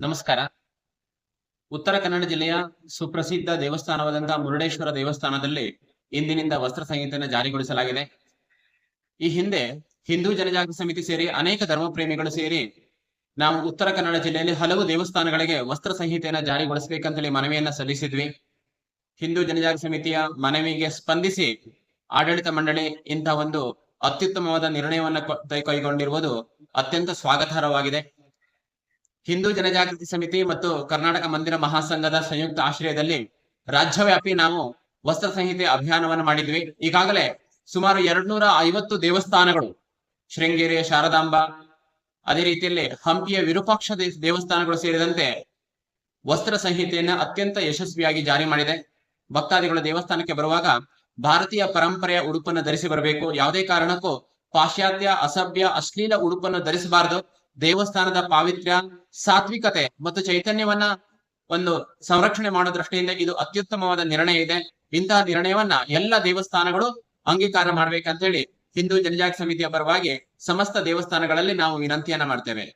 ನಮಸ್ಕಾರ. ಉತ್ತರ ಕನ್ನಡ ಜಿಲ್ಲೆಯ ಸುಪ್ರಸಿದ್ಧ ದೇವಸ್ಥಾನವಾದಂತಹ ಮುರುಡೇಶ್ವರ ದೇವಸ್ಥಾನದಲ್ಲಿ ಇಂದಿನಿಂದ ವಸ್ತ್ರ ಸಂಹಿತೆಯನ್ನು ಜಾರಿಗೊಳಿಸಲಾಗಿದೆ. ಈ ಹಿಂದೆ ಹಿಂದೂ ಜನಜಾಗೃತಿ ಸಮಿತಿ ಸೇರಿ ಅನೇಕ ಧರ್ಮ ಪ್ರೇಮಿಗಳು ಸೇರಿ ನಾವು ಉತ್ತರ ಕನ್ನಡ ಜಿಲ್ಲೆಯಲ್ಲಿ ಹಲವು ದೇವಸ್ಥಾನಗಳಿಗೆ ವಸ್ತ್ರ ಸಂಹಿತೆಯನ್ನು ಜಾರಿಗೊಳಿಸಬೇಕಂತೇಳಿ ಮನವಿಯನ್ನ ಸಲ್ಲಿಸಿದ್ವಿ. ಹಿಂದೂ ಜನಜಾಗೃತಿ ಸಮಿತಿಯ ಮನವಿಗೆ ಸ್ಪಂದಿಸಿ ಆಡಳಿತ ಮಂಡಳಿ ಇಂತಹ ಒಂದು ಅತ್ಯುತ್ತಮವಾದ ನಿರ್ಣಯವನ್ನ ಕೈಗೊಂಡಿರುವುದು ಅತ್ಯಂತ ಸ್ವಾಗತಾರ್ಹವಾಗಿದೆ. ಹಿಂದೂ ಜನಜಾಗೃತಿ ಸಮಿತಿ ಮತ್ತು ಕರ್ನಾಟಕ ಮಂದಿರ ಮಹಾಸಂಘದ ಸಂಯುಕ್ತ ಆಶ್ರಯದಲ್ಲಿ ರಾಜ್ಯವ್ಯಾಪಿ ನಾವು ವಸ್ತ್ರ ಸಂಹಿತೆ ಅಭಿಯಾನವನ್ನು ಮಾಡಿದ್ವಿ. ಈಗಾಗಲೇ ಸುಮಾರು 250 ದೇವಸ್ಥಾನಗಳು, ಶೃಂಗೇರಿಯ ಶಾರದಾಂಬ, ಅದೇ ರೀತಿಯಲ್ಲಿ ಹಂಪಿಯ ವಿರೂಪಾಕ್ಷ ದೇವಸ್ಥಾನಗಳು ಸೇರಿದಂತೆ ವಸ್ತ್ರ ಸಂಹಿತೆಯನ್ನ ಅತ್ಯಂತ ಯಶಸ್ವಿಯಾಗಿ ಜಾರಿ ಮಾಡಿದೆ. ಭಕ್ತಾದಿಗಳು ದೇವಸ್ಥಾನಕ್ಕೆ ಬರುವಾಗ ಭಾರತೀಯ ಪರಂಪರೆಯ ಉಡುಪನ್ನು ಧರಿಸಿ ಬರಬೇಕು. ಯಾವುದೇ ಕಾರಣಕ್ಕೂ ಪಾಶ್ಚಾತ್ಯ, ಅಸಭ್ಯ, ಅಶ್ಲೀಲ ಉಡುಪನ್ನು ಧರಿಸಬಾರದು. ದೇವಸ್ಥಾನದ ಪಾವಿತ್ರ್ಯ, ಸಾತ್ವಿಕತೆ ಮತ್ತು ಚೈತನ್ಯವನ್ನ ಒಂದು ಸಂರಕ್ಷಣೆ ಮಾಡೋ ದೃಷ್ಟಿಯಿಂದ ಇದು ಅತ್ಯುತ್ತಮವಾದ ನಿರ್ಣಯ ಇದೆ. ಇಂತಹ ನಿರ್ಣಯವನ್ನ ಎಲ್ಲ ದೇವಸ್ಥಾನಗಳು ಅಂಗೀಕಾರ ಮಾಡ್ಬೇಕಂತ ಹೇಳಿ ಹಿಂದೂ ಜನಜಾಗೃತಿ ಸಮಿತಿಯ ಪರವಾಗಿ ಸಮಸ್ತ ದೇವಸ್ಥಾನಗಳಲ್ಲಿ ನಾವು ವಿನಂತಿಯನ್ನ ಮಾಡ್ತೇವೆ.